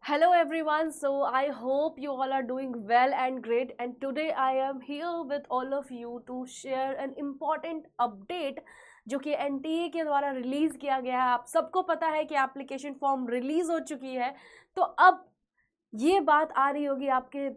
Hello everyone, so I hope you all are doing well and great, and today I am here with all of you to share an important update जो कि NTA के द्वारा release किया गया है। आप सबको पता है कि एप्लीकेशन फॉर्म रिलीज हो चुकी है, तो अब ये बात आ रही होगी आपके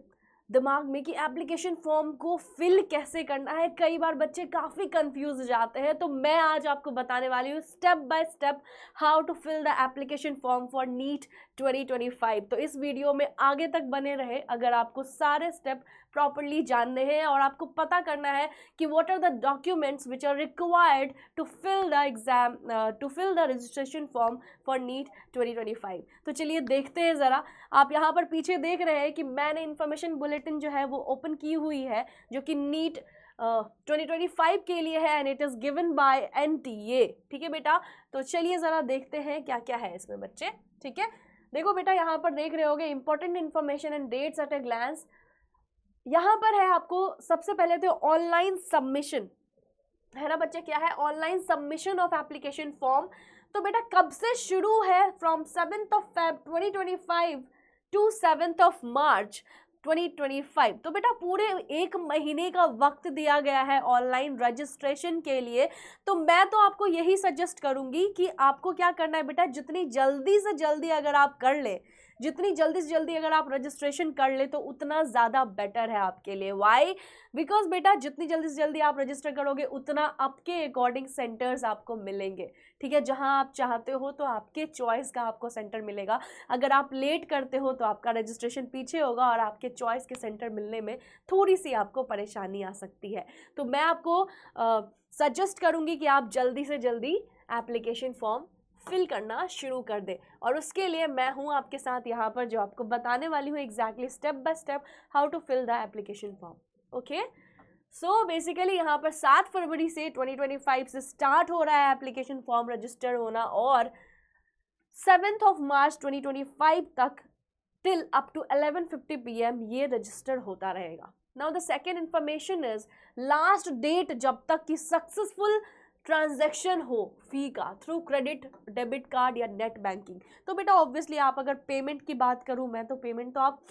दिमाग में कि एप्लीकेशन फॉर्म को फिल कैसे करना है। कई बार बच्चे काफ़ी कंफ्यूज हो जाते हैं, तो मैं आज आपको बताने वाली हूँ step by step how to fill the application form for NEET 2025। तो इस वीडियो में आगे तक बने रहे अगर आपको सारे स्टेप प्रॉपरली जानने हैं और आपको पता करना है कि what are the documents which are required to fill the exam to fill the registration form for NEET 2025। तो चलिए देखते हैं ज़रा। आप यहाँ पर पीछे देख रहे हैं कि मैंने इन्फॉर्मेशन बुलेटिन जो है वो ओपन की हुई है, जो कि नीट 2025 के लिए है, and it is given by NTA. ठीक है बेटा, तो चलिए ज़रा देखते हैं क्या क्या है इसमें बच्चे। ठीक है, देखो बेटा, यहाँ पर देख रहे होगे important information and dates at a glance. यहाँ पर है आपको सबसे पहले तो ऑनलाइन सबमिशन है ना बच्चे। क्या है? Online submission of application form. तो बेटा कब से शुरू है? From 7th of Feb 2025 to 7th of March 2025। तो बेटा पूरे एक महीने का वक्त दिया गया है ऑनलाइन रजिस्ट्रेशन के लिए। तो मैं तो आपको यही सजेस्ट करूंगी कि आपको क्या करना है बेटा, जितनी जल्दी से जल्दी अगर आप कर ले, जितनी जल्दी से जल्दी अगर आप रजिस्ट्रेशन कर ले तो उतना ज़्यादा बेटर है आपके लिए। वाई? बिकॉज बेटा जितनी जल्दी से जल्दी आप रजिस्टर करोगे उतना आपके अकॉर्डिंग सेंटर्स आपको मिलेंगे। ठीक है, जहां आप चाहते हो तो आपके चॉइस का आपको सेंटर मिलेगा। अगर आप लेट करते हो तो आपका रजिस्ट्रेशन पीछे होगा और आपके चॉइस के सेंटर मिलने में थोड़ी सी आपको परेशानी आ सकती है। तो मैं आपको सजेस्ट करूंगी कि आप जल्दी से जल्दी एप्लीकेशन फॉर्म फिल करना शुरू कर दे, और उसके लिए मैं हूं आपके साथ यहाँ पर, जो आपको बताने वाली हूँ exactly step by step how to fill the application form. Okay, so basically यहाँ पर 7 फरवरी से 2025 से स्टार्ट हो रहा है एप्लीकेशन फॉर्म रजिस्टर होना, और 7th of March 2025 तक टिल अप टू 11:50 PM ये रजिस्टर होता रहेगा। Now the second information is last date जब तक कि सक्सेसफुल ट्रांजैक्शन हो फी का थ्रू क्रेडिट, डेबिट कार्ड या नेट बैंकिंग। तो बेटा ऑब्वियसली आप अगर पेमेंट की बात करूं मैं, तो पेमेंट तो आप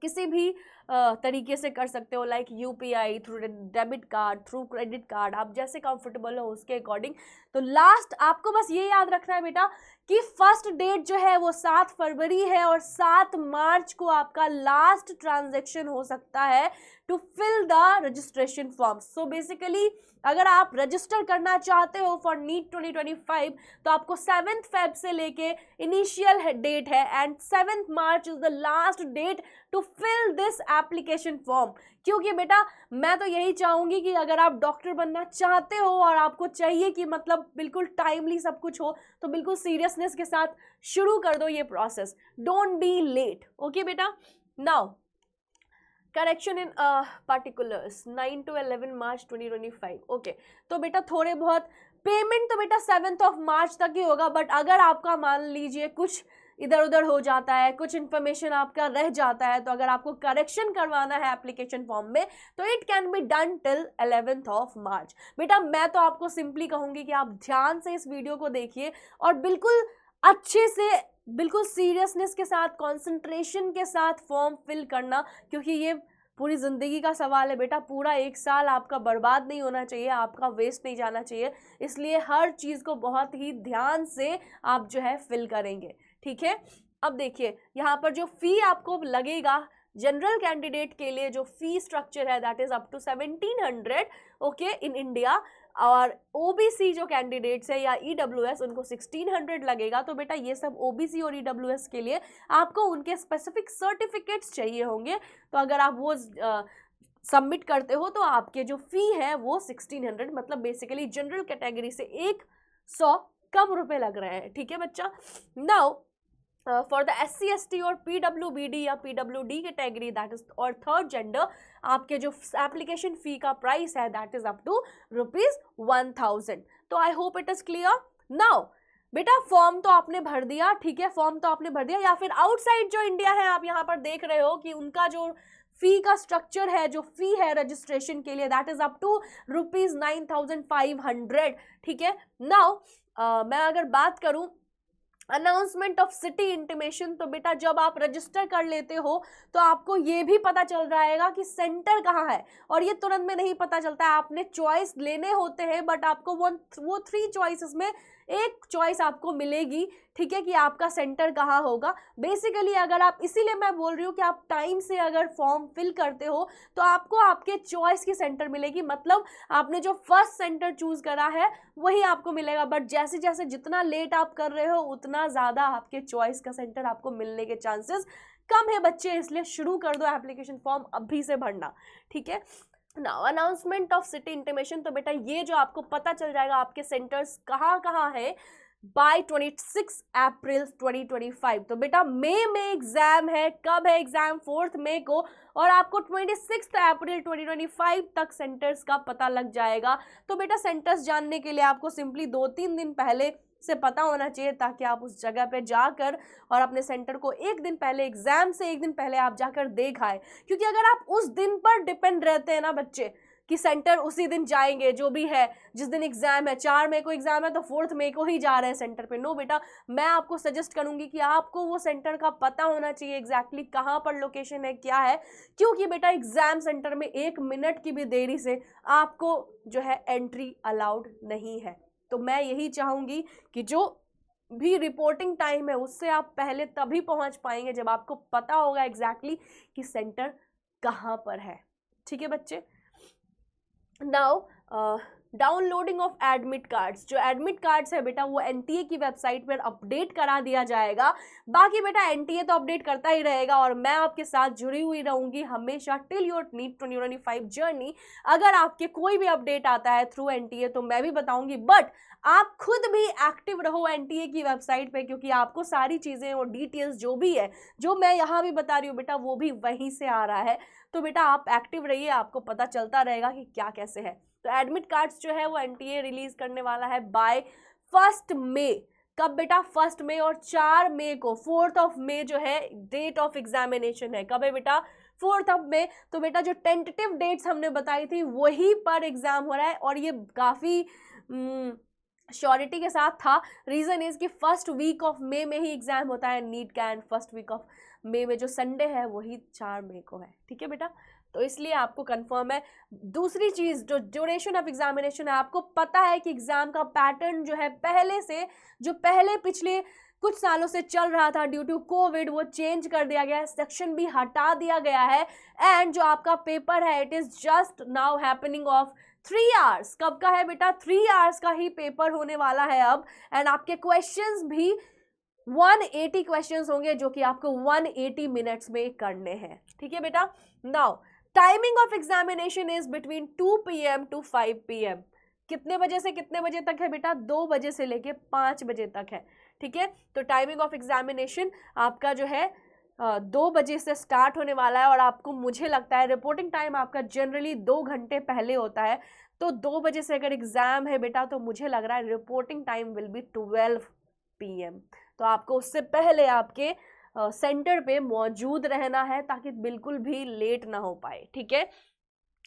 किसी भी तरीके से कर सकते हो, like UPI, through debit card, through credit card, आप जैसे कंफर्टेबल हो उसके अकॉर्डिंग। तो लास्ट आपको बस ये याद रखना है बेटा कि फर्स्ट डेट जो है वो 7 फरवरी है और 7 मार्च को आपका लास्ट ट्रांजैक्शन हो सकता है to fill the registration form. So basically अगर आप रजिस्टर करना चाहते हो फॉर नीट 2025 तो आपको 7th फेब से लेके इनिशियल डेट है, and 7th March is the last date to fill this application form. क्योंकि बेटा मैं तो यही चाहूंगी कि अगर आप डॉक्टर बनना चाहते हो और आपको चाहिए कि मतलब बिल्कुल टाइमली सब कुछ हो, तो बिल्कुल सीरियसनेस के साथ शुरू कर दो ये process. Don't be late. Okay बेटा, now correction in particulars 9 to 11 March 2025। ओके, तो बेटा थोड़े बहुत पेमेंट तो बेटा 7th of March तक ही होगा, बट अगर आपका मान लीजिए कुछ इधर उधर हो जाता है, कुछ इन्फॉर्मेशन आपका रह जाता है, तो अगर आपको करेक्शन करवाना है एप्लीकेशन फॉर्म में तो it can be done till 11th of March। बेटा मैं तो आपको सिंपली कहूंगी कि आप ध्यान से इस वीडियो को देखिए और बिल्कुल अच्छे से, बिल्कुल सीरियसनेस के साथ, कंसंट्रेशन के साथ फॉर्म फिल करना, क्योंकि ये पूरी ज़िंदगी का सवाल है बेटा। पूरा एक साल आपका बर्बाद नहीं होना चाहिए, आपका वेस्ट नहीं जाना चाहिए, इसलिए हर चीज़ को बहुत ही ध्यान से आप जो है फिल करेंगे। ठीक है, अब देखिए यहाँ पर जो फी आपको लगेगा जनरल कैंडिडेट के लिए, जो फी स्ट्रक्चर है that is up to 1700 okay in India, और ओबीसी जो कैंडिडेट्स है या ईडब्ल्यूएस उनको 1600 लगेगा। तो बेटा ये सब ओबीसी और ईडब्ल्यूएस के लिए आपको उनके स्पेसिफिक सर्टिफिकेट्स चाहिए होंगे, तो अगर आप वो सबमिट करते हो तो आपके जो फी है वो 1600, मतलब बेसिकली जनरल कैटेगरी से 100 कम रुपए लग रहे हैं। ठीक है बच्चा, now for the SC ST और PWBD या PWD कैटेगरी दैट इज और थर्ड जेंडर, आपके जो एप्लीकेशन फी का प्राइस है दैट इज अप टू ₹1000। तो I hope it is clear. Now बेटा फॉर्म तो आपने भर दिया, ठीक है, फॉर्म तो आपने भर दिया, या फिर आउटसाइड जो इंडिया है आप यहाँ पर देख रहे हो कि उनका जो फी का स्ट्रक्चर है, जो फी है रजिस्ट्रेशन के लिए दैट इज अप टू ₹9500। ठीक है, नाउ मैं अगर बात करूं अनाउंसमेंट ऑफ सिटी इंटीमेशन, तो बेटा जब आप रजिस्टर कर लेते हो तो आपको ये भी पता चल जाएगा कि सेंटर कहाँ है, और ये तुरंत में नहीं पता चलता है, आपने चॉइस लेने होते हैं, बट आपको वो 3 चॉइसेस में एक चॉइस आपको मिलेगी, ठीक है, कि आपका सेंटर कहाँ होगा। बेसिकली अगर आप, इसीलिए मैं बोल रही हूँ कि आप टाइम से अगर फॉर्म फिल करते हो तो आपको आपके चॉइस की सेंटर मिलेगी, मतलब आपने जो फर्स्ट सेंटर चूज करा है वही आपको मिलेगा, बट जैसे जैसे जितना लेट आप कर रहे हो उतना ज़्यादा आपके चॉइस का सेंटर आपको मिलने के चांसेस कम है बच्चे, इसलिए शुरू कर दो एप्लीकेशन फॉर्म अभी से भरना, ठीक है। Now announcement of city intimation, तो बेटा ये जो आपको पता चल जाएगा आपके सेंटर्स कहाँ कहाँ है बाय 26 अप्रैल 2025। तो बेटा मई में एग्जाम है, कब है एग्जाम? 4 मई को, और आपको 26 अप्रैल 2025 तक सेंटर्स का पता लग जाएगा। तो बेटा सेंटर्स जानने के लिए आपको सिंपली 2-3 दिन पहले से पता होना चाहिए, ताकि आप उस जगह पे जाकर और अपने सेंटर को एक दिन पहले, एग्जाम से एक दिन पहले आप जाकर देख आए। क्योंकि अगर आप उस दिन पर डिपेंड रहते हैं ना बच्चे कि सेंटर उसी दिन जाएंगे, जो भी है जिस दिन एग्जाम है, 4 मई को एग्जाम है तो 4 मई को ही जा रहे हैं सेंटर पे, नो बेटा, मैं आपको सजेस्ट करूंगी कि आपको वो सेंटर का पता होना चाहिए एग्जैक्टली कहाँ पर लोकेशन है, क्या है, क्योंकि बेटा एग्जाम सेंटर में 1 मिनट की भी देरी से आपको जो है एंट्री अलाउड नहीं है। तो मैं यही चाहूंगी कि जो भी रिपोर्टिंग टाइम है उससे आप पहले तभी पहुंच पाएंगे जब आपको पता होगा एग्जैक्टली कि सेंटर कहाँ पर है, ठीक है बच्चे। Now downloading of admit cards, जो एडमिट कार्ड्स है बेटा वो एनटीए की वेबसाइट पर अपडेट करा दिया जाएगा। बाकी बेटा एनटीए तो अपडेट करता ही रहेगा और मैं आपके साथ जुड़ी हुई रहूंगी हमेशा टिल योर नीट 2025 जर्नी। अगर आपके कोई भी अपडेट आता है थ्रू एनटीए तो मैं भी बताऊंगी, बट आप खुद भी एक्टिव रहो एनटीए की वेबसाइट पे, क्योंकि आपको सारी चीजें और डिटेल्स जो भी है, जो मैं यहाँ भी बता रही हूँ बेटा, वो भी वहीं से आ रहा है। तो बेटा आप एक्टिव रहिए, आपको पता चलता रहेगा कि क्या कैसे है। तो एडमिट कार्ड्स जो है वो एनटीए रिलीज करने वाला है बाय 1 मई। कब बेटा? 1 मई, और 4 मई को 4 मई जो है डेट ऑफ एग्जामिनेशन है। कब है बेटा? 4 मई। तो बेटा जो टेंटेटिव डेट्स हमने बताई थी वही पर एग्जाम हो रहा है, और ये काफी श्योरिटी के साथ था। रीजन इज कि फर्स्ट वीक ऑफ मई में ही एग्जाम होता है नीट का, and first week of May में जो संडे है वही 4 मई को है, ठीक है बेटा, तो इसलिए आपको कंफर्म है। दूसरी चीज जो ड्यूरेशन ऑफ एग्जामिनेशन है, आपको पता है कि एग्जाम का पैटर्न जो है पहले से, जो पहले पिछले कुछ सालों से चल रहा था ड्यू टू कोविड, वो चेंज कर दिया गया है, सेक्शन भी हटा दिया गया है, एंड जो आपका पेपर है it is just now happening of 3 hours. कब का है बेटा? 3 आवर्स का ही पेपर होने वाला है अब, एंड आपके क्वेश्चंस भी 180 क्वेश्चंस होंगे जो कि आपको 180 मिनट्स में करने हैं, ठीक है बेटा। Now timing of examination is between 2 PM to 5 PM। कितने बजे से कितने बजे तक है बेटा? 2 बजे से लेके 5 बजे तक है, ठीक है। तो टाइमिंग ऑफ एग्जामिनेशन आपका जो है 2 बजे से स्टार्ट होने वाला है, और आपको, मुझे लगता है रिपोर्टिंग टाइम आपका जनरली 2 घंटे पहले होता है, तो 2 बजे से अगर एग्जाम है बेटा तो मुझे लग रहा है reporting time will be 12 PM। तो आपको उससे पहले आपके सेंटर पे मौजूद रहना है ताकि बिल्कुल भी लेट ना हो पाए, ठीक है।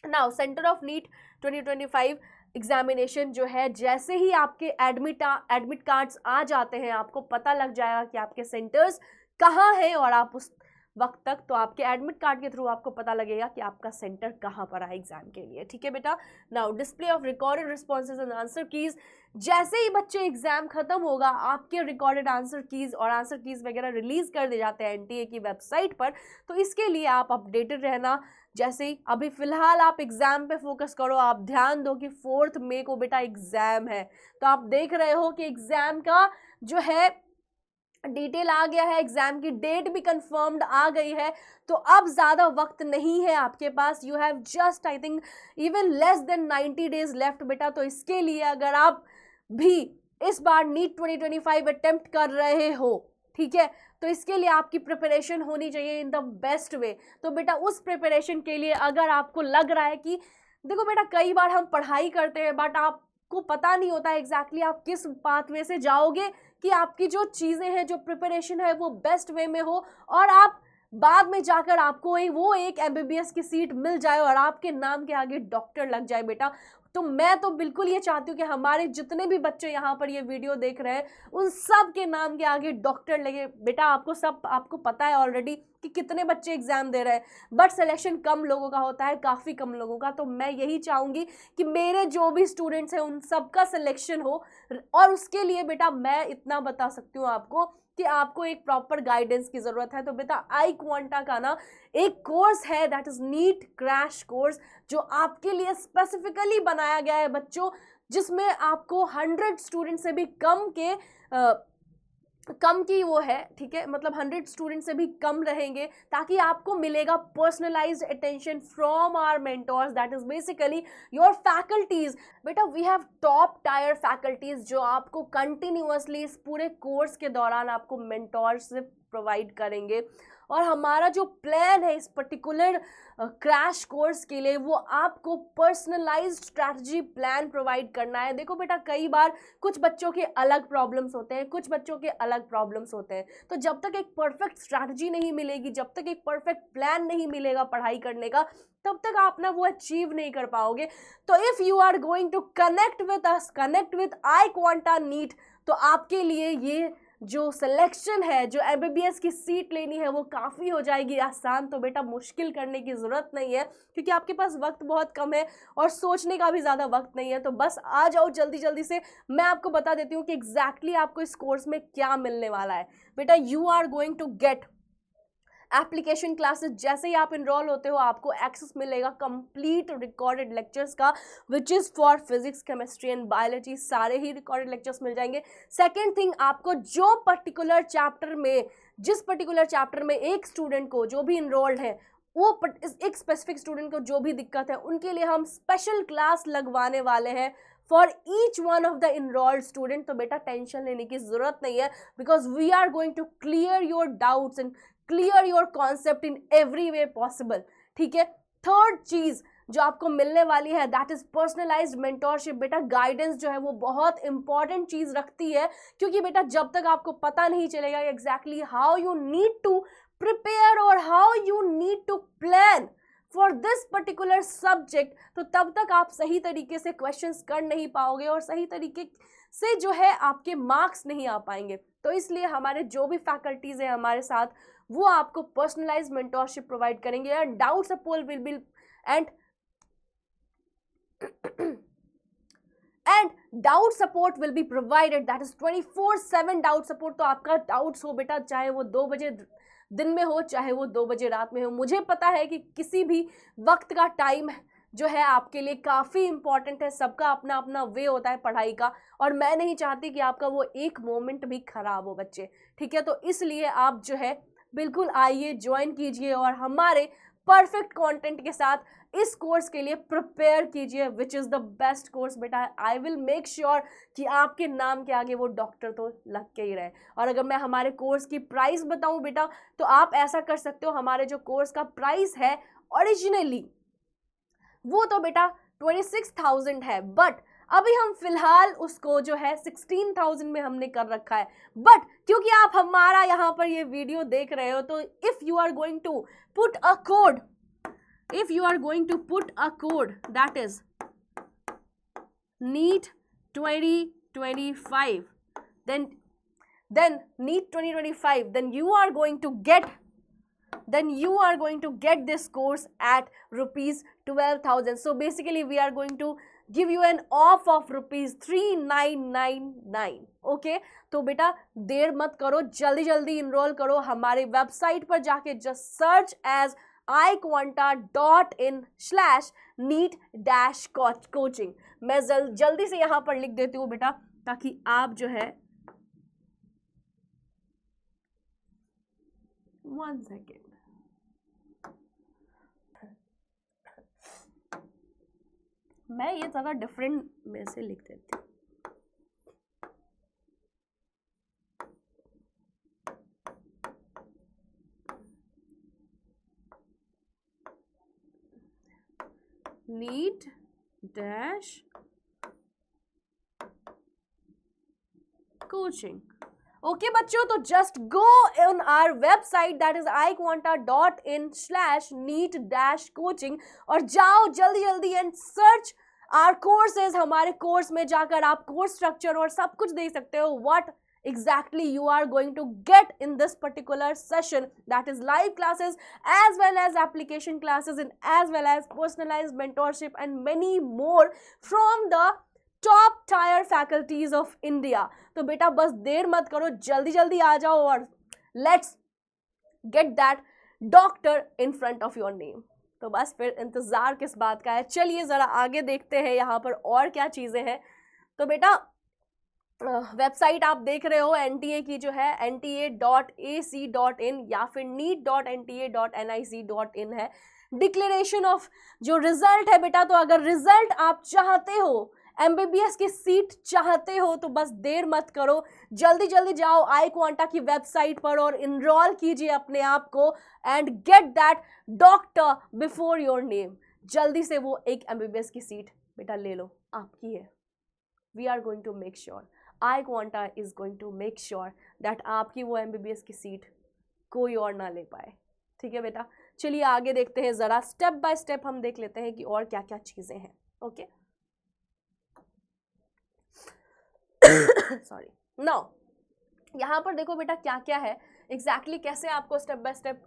Now centre of NEET 2025 examination जो है, जैसे ही आपके एडमिट कार्ड्स आ जाते हैं आपको पता लग जाएगा कि आपके सेंटर्स कहाँ हैं, और आप उस वक्त तक, तो आपके एडमिट कार्ड के थ्रू आपको पता लगेगा कि आपका सेंटर कहाँ पर है एग्जाम के लिए, ठीक है बेटा। Now display of recorded responses and answer keys, जैसे ही बच्चे एग्जाम खत्म होगा आपके रिकॉर्डेड आंसर कीज और आंसर कीज वगैरह रिलीज कर दिए जाते हैं एनटीए की वेबसाइट पर, तो इसके लिए आप अपडेटेड रहना। जैसे ही अभी फिलहाल आप एग्जाम पे फोकस करो, आप ध्यान दो कि 4 मई को बेटा एग्जाम है, तो आप देख रहे हो कि एग्जाम का जो है डिटेल आ गया है, एग्जाम की डेट भी कंफर्म्ड आ गई है, तो अब ज्यादा वक्त नहीं है आपके पास। You have just I think even less than 90 days left बेटा। तो इसके लिए अगर आप भी इस बार नीट 2025 अटेम्प्ट कर रहे हो, ठीक है, तो इसके लिए आपकी प्रिपरेशन होनी चाहिए इन द बेस्ट वे। तो बेटा उस प्रिपरेशन के लिए अगर आपको लग रहा है कि, देखो बेटा कई बार हम पढ़ाई करते हैं बट आपको पता नहीं होता एग्जैक्टली आप किस पाथवे से जाओगे कि आपकी जो चीज़ें हैं, जो प्रिपरेशन है वो बेस्ट वे में हो और आप बाद में जाकर आपको वो एक MBBS की सीट मिल जाए और आपके नाम के आगे डॉक्टर लग जाए बेटा। तो मैं तो बिल्कुल ये चाहती हूँ कि हमारे जितने भी बच्चे यहाँ पर ये वीडियो देख रहे हैं उन सब के नाम के आगे डॉक्टर लगे बेटा। आपको पता है ऑलरेडी कि कितने बच्चे एग्जाम दे रहे हैं, बट सिलेक्शन कम लोगों का होता है, काफ़ी कम लोगों का। तो मैं यही चाहूँगी कि मेरे जो भी स्टूडेंट्स हैं उन सबका सिलेक्शन हो, और उसके लिए बेटा मैं इतना बता सकती हूँ आपको कि आपको एक प्रॉपर गाइडेंस की ज़रूरत है। तो बेटा आई क्वांटा का ना एक कोर्स है, that is NEET crash course, जो आपके लिए स्पेसिफिकली बनाया गया है बच्चों, जिसमें आपको 100 स्टूडेंट से भी कम की वो है, ठीक है, मतलब 100 स्टूडेंट से भी कम रहेंगे, ताकि आपको मिलेगा personalised attention from our mentors, that is basically your faculties. बेटा we have top tier faculties जो आपको कंटिन्यूअसली इस पूरे कोर्स के दौरान आपको मेंटोरशिप प्रोवाइड करेंगे। और हमारा जो प्लान है इस पर्टिकुलर क्रैश कोर्स के लिए, वो आपको पर्सनलाइज्ड स्ट्रैटेजी प्लान प्रोवाइड करना है। देखो बेटा कई बार कुछ बच्चों के अलग प्रॉब्लम्स होते हैं, कुछ बच्चों के अलग प्रॉब्लम्स होते हैं, तो जब तक एक परफेक्ट स्ट्रैटेजी नहीं मिलेगी, जब तक एक परफेक्ट प्लान नहीं मिलेगा पढ़ाई करने का, तब तक आप ना वो अचीव नहीं कर पाओगे। तो if you are going to connect with us, connect with iQuanta NEET, तो आपके लिए ये जो सिलेक्शन है, जो MBBS की सीट लेनी है, वो काफ़ी हो जाएगी आसान। तो बेटा मुश्किल करने की ज़रूरत नहीं है, क्योंकि आपके पास वक्त बहुत कम है और सोचने का भी ज़्यादा वक्त नहीं है। तो बस आ जाओ जल्दी जल्दी से। मैं आपको बता देती हूँ कि एग्जैक्टली आपको इस कोर्स में क्या मिलने वाला है। बेटा you are going to get application classes. जैसे ही आप इनरोल होते हो आपको एक्सेस मिलेगा कंप्लीट रिकॉर्डेड लेक्चर्स का, which is for physics, chemistry and biology, सारे ही रिकॉर्डेड लेक्चर्स मिल जाएंगे। सेकेंड थिंग, आपको जो पर्टिकुलर चैप्टर में, जिस पर्टिकुलर चैप्टर में एक स्टूडेंट को जो भी इनरोल्ड है, वो एक स्पेसिफिक स्टूडेंट को जो भी दिक्कत है, उनके लिए हम स्पेशल क्लास लगवाने वाले हैं for each one of the enrolled student. तो बेटा टेंशन लेने की जरूरत नहीं है, because we are going to clear your doubts and clear your concept in every way possible, ठीक है। थर्ड चीज जो आपको मिलने वाली है, दैट इज पर्सनलाइज्ड मेंटोरशिप। बेटा गाइडेंस जो है वो बहुत इंपॉर्टेंट चीज रखती है, क्योंकि बेटा जब तक आपको पता नहीं चलेगा exactly how you need to prepare और how you need to plan for this particular subject, तो तब तक आप सही तरीके से क्वेश्चंस कर नहीं पाओगे और सही तरीके से जो है आपके मार्क्स नहीं आ पाएंगे। तो इसलिए हमारे जो भी फैकल्टीज हैं हमारे साथ, वो आपको पर्सनलाइज्ड मेंटोरशिप प्रोवाइड करेंगे and doubt support will be and doubt support will be provided, that is 24/7 doubt support. तो आपका डाउट्स हो बेटा, चाहे वो 2 बजे दिन में हो, चाहे वो 2 बजे रात में हो, मुझे पता है कि किसी भी वक्त का टाइम जो है आपके लिए काफ़ी इंपॉर्टेंट है। सबका अपना अपना वे होता है पढ़ाई का, और मैं नहीं चाहती कि आपका वो एक मोमेंट भी खराब हो बच्चे, ठीक है। तो इसलिए आप जो है बिल्कुल आइए, ज्वाइन कीजिए और हमारे परफेक्ट कंटेंट के साथ इस कोर्स के लिए प्रिपेयर कीजिए, which is the best course बेटा। आई विल मेक श्योर कि आपके नाम के आगे वो डॉक्टर तो लग के ही रहे। और अगर मैं हमारे कोर्स की प्राइस बताऊं बेटा, तो आप ऐसा कर सकते हो, हमारे जो कोर्स का प्राइस है ओरिजिनली वो तो बेटा 26,000 है, बट अभी हम फिलहाल उसको जो है 16,000 में हमने कर रखा है। बट क्योंकि आप हमारा यहाँ पर ये वीडियो देख रहे हो, तो if you are going to put a code, if you are going to put a code that is NEET 2025, then NEET 2025, then you are going to get this course at rupees 12,000. So basically we are going to give you an off of rupees 3,999. Okay तो बेटा देर मत करो, जल्दी जल्दी enrol करो हमारे website पर जाके, जस्ट सर्च एज iquanta.in/NEET-coaching। मैं जल्दी से यहां पर लिख देती हूं बेटा, ताकि आप जो है 1 सेकेंड, मैं ये ज़्यादा डिफरेंट में से लिख देती हूँ। NEET dash coaching, ओके बच्चों, तो just go on our website that is iquanta.in/neet-coaching और जाओ जल्दी जल्दी एंड सर्च आवर कोर्सेज। हमारे कोर्स में जाकर आप कोर्स स्ट्रक्चर और सब कुछ देख सकते हो, what exactly you are going to get in this particular session, that is live classes as well as application classes and as well as personalized mentorship and many more from the top tier faculties of India. तो बेटा बस देर मत करो, जल्दी जल्दी आ जाओ और let's get that doctor in front of your name. तो बस फिर इंतजार किस बात का है, चलिए जरा आगे देखते हैं यहाँ पर और क्या चीजें हैं। तो बेटा वेबसाइट आप देख रहे हो एनटीए की जो है nta.ac.in या फिर neet.nta.nic.in है। डिक्लेरेशन ऑफ जो रिजल्ट है बेटा, तो अगर रिजल्ट आप चाहते हो, एमबीबीएस की सीट चाहते हो, तो बस देर मत करो, जल्दी जल्दी जाओ iQuanta की वेबसाइट पर और इनरोल कीजिए अपने आप को and get that doctor before your name. जल्दी से वो एक एमबीबीएस की सीट बेटा ले लो, आपकी है। We are going to make sure, iQuanta is going to make sure that आपकी वो एमबीबीएस की सीट कोई और ना ले पाए। ठीक है बेटा, चलिए आगे देखते हैं, जरा स्टेप बाय स्टेप हम देख लेते हैं कि और क्या क्या चीजें हैं। ओके सॉरी, नाउ यहाँ पर देखो बेटा क्या क्या है एग्जैक्टली कैसे आपको स्टेप बाय स्टेप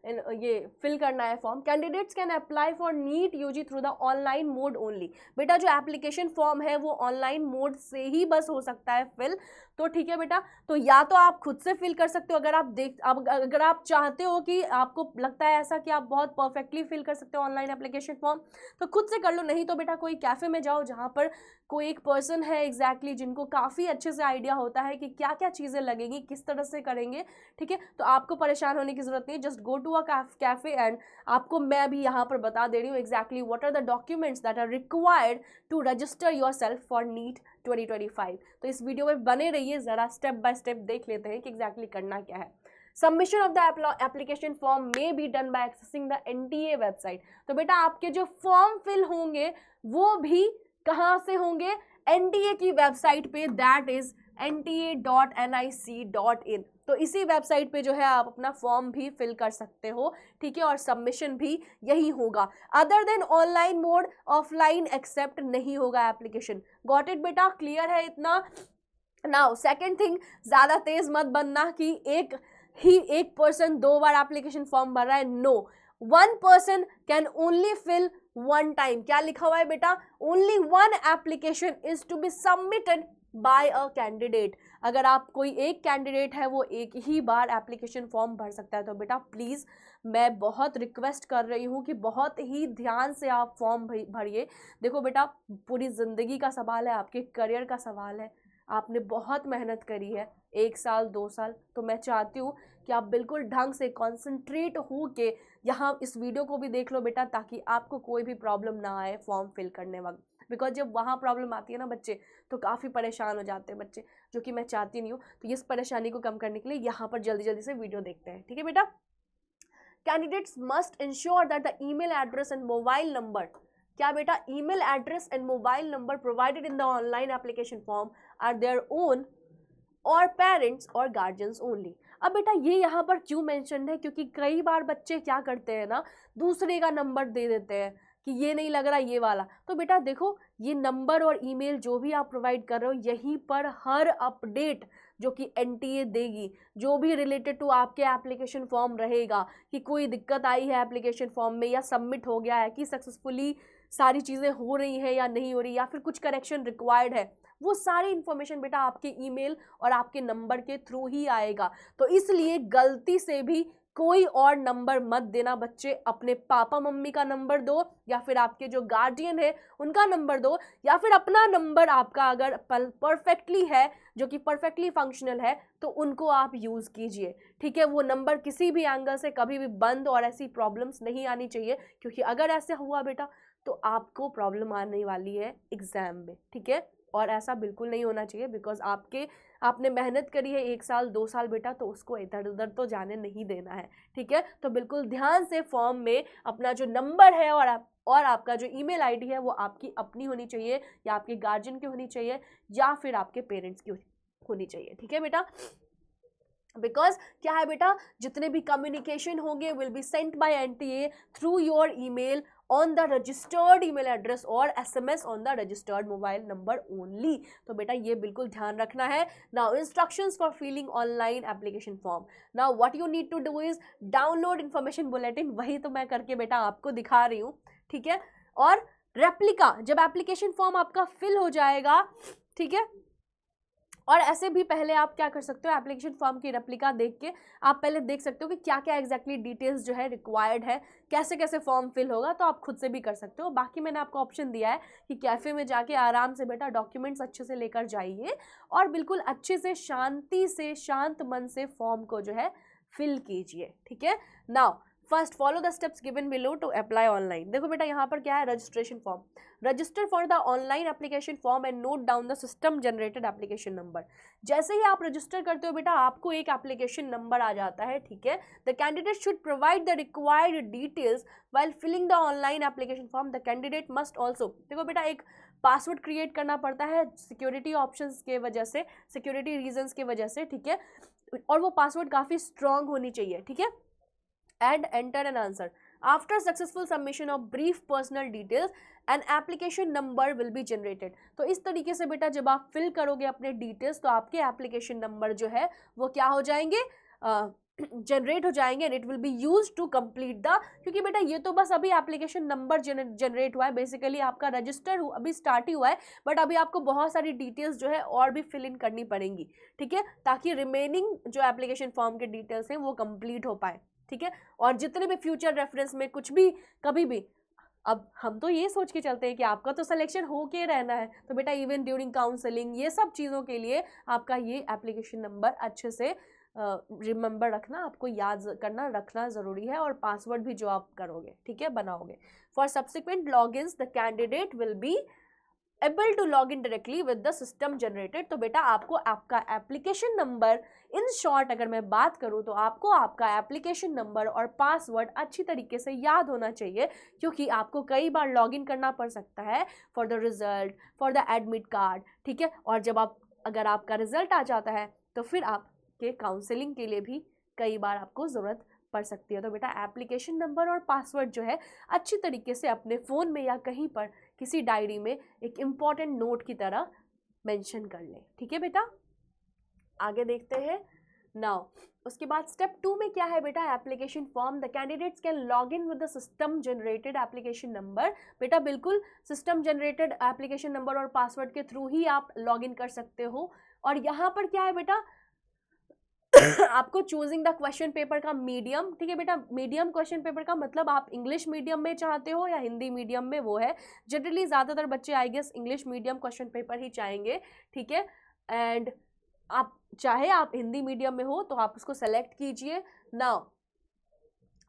ये फिल करना है form. Candidates can apply for NEET UG through the online mode only. बेटा जो एप्लीकेशन फॉर्म है वो ऑनलाइन मोड से ही बस हो सकता है फिल। तो ठीक है बेटा, तो या तो आप खुद से फिल कर सकते हो, अगर आप चाहते हो कि आपको लगता है ऐसा कि आप बहुत परफेक्टली फिल कर सकते हो ऑनलाइन एप्लीकेशन फॉर्म, तो खुद से कर लो। नहीं तो बेटा कोई कैफे में जाओ जहाँ पर कोई एक पर्सन है एग्जैक्टली जिनको काफ़ी अच्छे से आइडिया होता है कि क्या क्या चीज़ें लगेंगी, किस तरह से करेंगे। ठीक है, तो आपको परेशान होने की जरूरत नहीं है, just go to a cafe and आपको मैं भी यहाँ पर बता दे रही हूँ exactly what are the documents that are required to register yourself for NEET 2025। तो इस वीडियो में बने रहिए, जरा स्टेप बाय स्टेप देख लेते हैं कि एग्जैक्टली करना क्या है। Submission of the application form may be done by accessing the NTA website. तो बेटा आपके जो फॉर्म फिल होंगे वो भी कहाँ से होंगे, एनटीए की वेबसाइट पे, दैट इज nta.nic.in। तो इसी वेबसाइट पे जो है आप अपना फॉर्म भी फिल कर सकते हो। ठीक है, और सबमिशन भी यही होगा। Other than online mode offline accept नहीं होगा एप्लीकेशन। गॉट इट बेटा, क्लियर है इतना। नाउ सेकंड थिंग, ज्यादा तेज मत बनना कि एक पर्सन 2 बार एप्लीकेशन फॉर्म भर रहा है। No, 1 person can only fill 1 time। क्या लिखा हुआ है बेटा, only 1 application is to be submitted by a candidate. अगर आप कोई एक कैंडिडेट है वो एक ही बार एप्लीकेशन फॉर्म भर सकता है। तो बेटा प्लीज़ मैं बहुत रिक्वेस्ट कर रही हूँ कि बहुत ही ध्यान से आप फॉर्म भरिए। देखो बेटा पूरी ज़िंदगी का सवाल है, आपके करियर का सवाल है, आपने बहुत मेहनत करी है 1 साल 2 साल। तो मैं चाहती हूँ कि आप बिल्कुल ढंग से कॉन्सेंट्रेट हो के यहाँ इस वीडियो को भी देख लो बेटा, ताकि आपको कोई भी प्रॉब्लम ना आए फॉर्म फिल करने वक्त। बिकॉज जब वहाँ प्रॉब्लम आती है ना बच्चे, तो काफ़ी परेशान हो जाते हैं बच्चे, जो कि मैं चाहती नहीं हूँ। तो इस परेशानी को कम करने के लिए यहाँ पर जल्दी जल्दी से वीडियो देखते हैं। ठीक है बेटा, candidates must ensure that the email address and mobile number, क्या बेटा, email address and mobile number provided in the online application form are their own और पेरेंट्स और गार्जियंस ओनली। अब बेटा ये यहाँ पर क्यों मेंशन है, क्योंकि कई बार बच्चे क्या करते हैं ना, दूसरे का नंबर दे देते हैं कि ये नहीं लग रहा ये वाला। तो बेटा देखो, ये नंबर और ईमेल जो भी आप प्रोवाइड कर रहे हो, यहीं पर हर अपडेट जो कि एनटीए देगी, जो भी रिलेटेड टू आपके एप्लीकेशन फॉर्म रहेगा, कि कोई दिक्कत आई है एप्लीकेशन फॉर्म में, या सबमिट हो गया है, कि सक्सेसफुली सारी चीज़ें हो रही हैं या नहीं हो रही, या फिर कुछ करेक्शन रिक्वायर्ड है, वो सारी इन्फॉर्मेशन बेटा आपके ईमेल और आपके नंबर के थ्रू ही आएगा। तो इसलिए गलती से भी कोई और नंबर मत देना बच्चे। अपने पापा मम्मी का नंबर दो, या फिर आपके जो गार्जियन है उनका नंबर दो, या फिर अपना नंबर आपका अगर परफेक्टली है, जो कि परफेक्टली फंक्शनल है, तो उनको आप यूज़ कीजिए। ठीक है, वो नंबर किसी भी एंगल से कभी भी बंद और ऐसी प्रॉब्लम्स नहीं आनी चाहिए, क्योंकि अगर ऐसे हुआ बेटा तो आपको प्रॉब्लम आने वाली है एग्जाम में। ठीक है, और ऐसा बिल्कुल नहीं होना चाहिए, बिकॉज आपने मेहनत करी है 1 साल 2 साल बेटा, तो उसको इधर उधर तो जाने नहीं देना है। ठीक है, तो बिल्कुल ध्यान से फॉर्म में अपना जो नंबर है और आपका जो ईमेल आईडी है वो आपकी अपनी होनी चाहिए, या आपके गार्जियन की होनी चाहिए, या फिर आपके पेरेंट्स की होनी चाहिए, ठीक है बेटा। बिकॉज क्या है बेटा, जितने भी कम्युनिकेशन होंगे will be sent by NTA through your email on the registered email address और SMS on the registered mobile number only. तो बेटा ये बिल्कुल ध्यान रखना है। Now instructions for filling online application form. Now what you need to do is download information bulletin, वही तो मैं करके बेटा आपको दिखा रही हूँ, ठीक है। और रेप्लिका, जब एप्लीकेशन फॉर्म आपका फिल हो जाएगा, ठीक है, और ऐसे भी पहले आप क्या कर सकते हो, एप्लीकेशन फॉर्म की रेप्लिका देख के आप पहले देख सकते हो कि क्या क्या एग्जैक्टली डिटेल्स जो है रिक्वायर्ड है, कैसे कैसे फॉर्म फिल होगा, तो आप खुद से भी कर सकते हो। बाकी मैंने आपको ऑप्शन दिया है कि कैफ़े में जाके आराम से बेटा डॉक्यूमेंट्स अच्छे से लेकर जाइए और बिल्कुल अच्छे से शांति से शांत मन से फॉर्म को जो है फिल कीजिए, ठीक है। Now first follow the steps given below to apply online. देखो बेटा यहाँ पर क्या है, registration form, register for the online application form and note down the system generated application number. जैसे ही आप रजिस्टर करते हो बेटा आपको एक एप्लीकेशन नंबर आ जाता है, ठीक है। The candidate should provide the required details while filling the online application form. The candidate must also, देखो बेटा एक पासवर्ड क्रिएट करना पड़ता है सिक्योरिटी ऑप्शंस के वजह से, सिक्योरिटी रीजंस की वजह से, ठीक है, और वो पासवर्ड काफ़ी स्ट्रॉन्ग होनी चाहिए, ठीक है। and enter an answer. After successful submission of brief personal details, an application number will be generated. तो इस तरीके से बेटा जब आप फिल करोगे अपने डिटेल्स तो आपके एप्लीकेशन नंबर जो है वो क्या हो जाएंगे, जनरेट हो जाएंगे and it will be use to complete the, क्योंकि बेटा ये तो बस अभी एप्लीकेशन नंबर जनरेट हुआ है, बेसिकली आपका रजिस्टर अभी स्टार्ट ही हुआ है, बट अभी आपको बहुत सारी डिटेल्स जो है और भी फिल इन करनी पड़ेंगी, ठीक है, ताकि रिमेनिंग जो एप्लीकेशन फॉर्म के डिटेल्स हैं वो कंप्लीट हो पाए, ठीक है। और जितने भी फ्यूचर रेफरेंस में कुछ भी कभी भी, अब हम तो ये सोच के चलते हैं कि आपका तो सिलेक्शन हो के रहना है, तो बेटा इवन ड्यूरिंग काउंसलिंग ये सब चीज़ों के लिए आपका ये एप्लीकेशन नंबर अच्छे से रिमेंबर रखना, आपको याद करना रखना ज़रूरी है, और पासवर्ड भी जो आप करोगे, ठीक है, बनाओगे। For subsequent logins the candidate will be able to log in directly with the system generated. तो बेटा आपको आपका एप्लीकेशन नंबर, इन शॉर्ट अगर मैं बात करूं तो आपको आपका एप्लीकेशन नंबर और पासवर्ड अच्छी तरीके से याद होना चाहिए, क्योंकि आपको कई बार लॉग इन करना पड़ सकता है for the result, for the admit card, ठीक है। और जब अगर आपका रिजल्ट आ जाता है तो फिर आपके काउंसलिंग के लिए भी कई बार आपको ज़रूरत पड़ सकती है। तो बेटा एप्लीकेशन नंबर और पासवर्ड जो है अच्छी तरीके से अपने फ़ोन में या कहीं पर किसी डायरी में एक इम्पॉर्टेंट नोट की तरह मेंशन कर लें, ठीक है बेटा। आगे देखते हैं। नाउ उसके बाद स्टेप 2 में क्या है बेटा, application form. The candidates can log in with the system generated application number. बेटा बिल्कुल सिस्टम जनरेटेड एप्लीकेशन नंबर और पासवर्ड के थ्रू ही आप लॉग इन कर सकते हो। और यहाँ पर क्या है बेटा आपको चूजिंग द क्वेश्चन पेपर का मीडियम, ठीक है बेटा, मीडियम क्वेश्चन पेपर का मतलब आप इंग्लिश मीडियम में चाहते हो या हिंदी मीडियम में, वो है जनरली ज़्यादातर बच्चे I guess English medium question paper ही चाहेंगे, ठीक है। एंड आप चाहे आप हिंदी मीडियम में हो तो आप उसको सेलेक्ट कीजिए। Now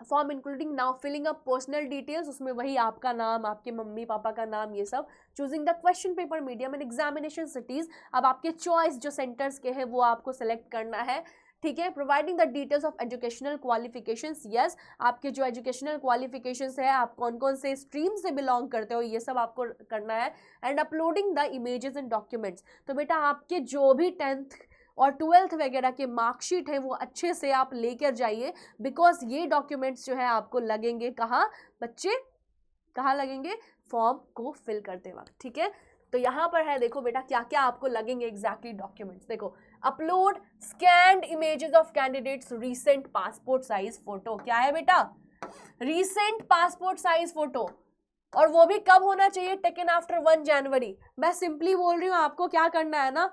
form including now filling up personal details, उसमें वही आपका नाम, आपके मम्मी पापा का नाम, ये सब। Choosing the question paper medium and examination cities, अब आपके चॉइस जो सेंटर्स के हैं वो आपको सेलेक्ट करना है, ठीक है। Providing the details of educational qualifications, yes आपके जो एजुकेशनल क्वालिफिकेशंस है, आप कौन कौन से स्ट्रीम से बिलोंग करते हो, ये सब आपको करना है। And uploading the images and documents, तो बेटा आपके जो भी 10th और 12th वगैरह के मार्कशीट है वो अच्छे से आप लेकर जाइए, बिकॉज ये डॉक्यूमेंट्स जो है आपको लगेंगे कहाँ बच्चे, कहाँ लगेंगे, फॉर्म को फिल करते वक्त, ठीक है। तो यहाँ पर है देखो बेटा क्या क्या आपको लगेंगे एग्जैक्टली डॉक्यूमेंट्स। देखो upload scanned images of candidates recent passport size photo, क्या है बेटा, रीसेंट पासपोर्ट साइज फोटो, और वो भी कब होना चाहिए, टेकन आफ्टर 1 जनवरी। मैं सिंपली बोल रही हूँ, आपको क्या करना है ना,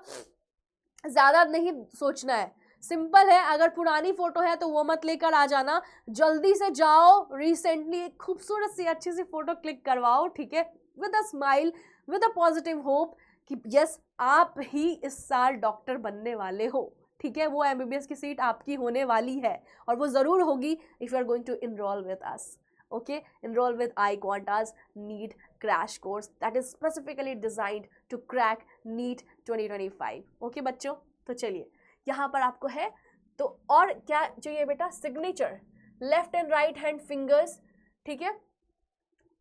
ज़्यादा नहीं सोचना है, सिंपल है। अगर पुरानी फोटो है तो वो मत लेकर आ जाना, जल्दी से जाओ रिसेंटली एक खूबसूरत सी अच्छी सी फोटो क्लिक करवाओ, ठीक है, with a smile, with a positive hope कि यस आप ही इस साल डॉक्टर बनने वाले हो, ठीक है। वो एमबीबीएस की सीट आपकी होने वाली है और वो ज़रूर होगी if you are going to enrol with us, okay, enroll with iQuanta's NEET crash course that is specifically designed to crack NEET 2025, okay बच्चों। तो चलिए यहाँ पर आपको है तो और क्या चाहिए बेटा, signature, left and right hand fingers, ठीक है,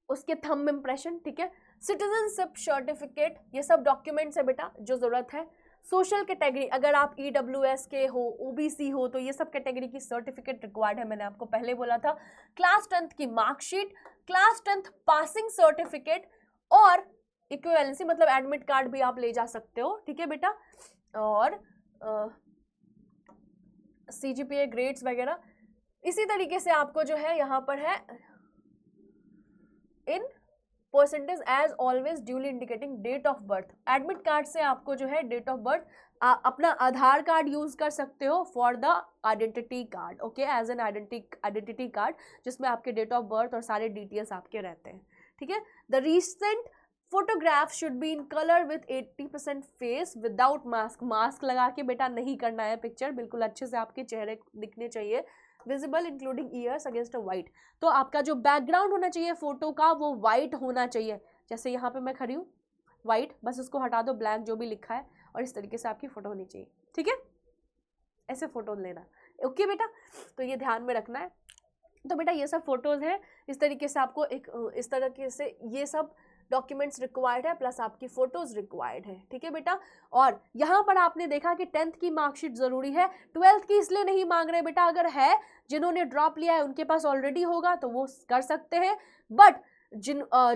उसके थंब इम्प्रेशन, ठीक है, सिटीजनशिप सर्टिफिकेट, ये सब डॉक्यूमेंट्स है बेटा जो ज़रूरत है। सोशल कैटेगरी, अगर आप EWS के हो, OBC हो, तो ये सब कैटेगरी की सर्टिफिकेट रिक्वायर्ड है, मैंने आपको पहले बोला था। क्लास 10th की marksheet, class 10th passing certificate और इक्विवेलेंसी मतलब एडमिट कार्ड भी आप ले जा सकते हो, ठीक है बेटा, और CGPA ग्रेड्स वगैरह। इसी तरीके से आपको जो है यहाँ पर है in percentage as always duly indicating date of birth. Admit card से आपको जो है डेट ऑफ बर्थ, अपना आधार कार्ड यूज कर सकते हो for the identity card, okay, as an identity card जिसमें आपके डेट ऑफ बर्थ और सारे डिटेल्स आपके रहते हैं, ठीक है। The recent photograph should be in colour with 80% face without mask. Mask लगा के बेटा नहीं करना है पिक्चर, बिल्कुल अच्छे से आपके चेहरे दिखने चाहिए, visible including years against a white. तो आपका जो बैकग्राउंड होना चाहिए फोटो का वो वाइट होना चाहिए, जैसे यहाँ पे मैं खड़ी हूँ वाइट, बस उसको हटा दो, ब्लैक जो भी लिखा है, और इस तरीके से आपकी फोटो होनी चाहिए, ठीक है, ऐसे फोटो लेना, ओके बेटा, तो ये ध्यान में रखना है। तो बेटा ये सब फोटोज हैं, इस तरीके से आपको एक इस तरीके से ये सब डॉक्यूमेंट्स रिक्वायर्ड है, प्लस आपकी फोटोज रिक्वायर्ड है, ठीक है बेटा। और यहाँ पर आपने देखा कि 10th की मार्कशीट जरूरी है, 12th की इसलिए नहीं मांग रहे बेटा, अगर है जिन्होंने ड्रॉप लिया है उनके पास ऑलरेडी होगा तो वो कर सकते हैं, बट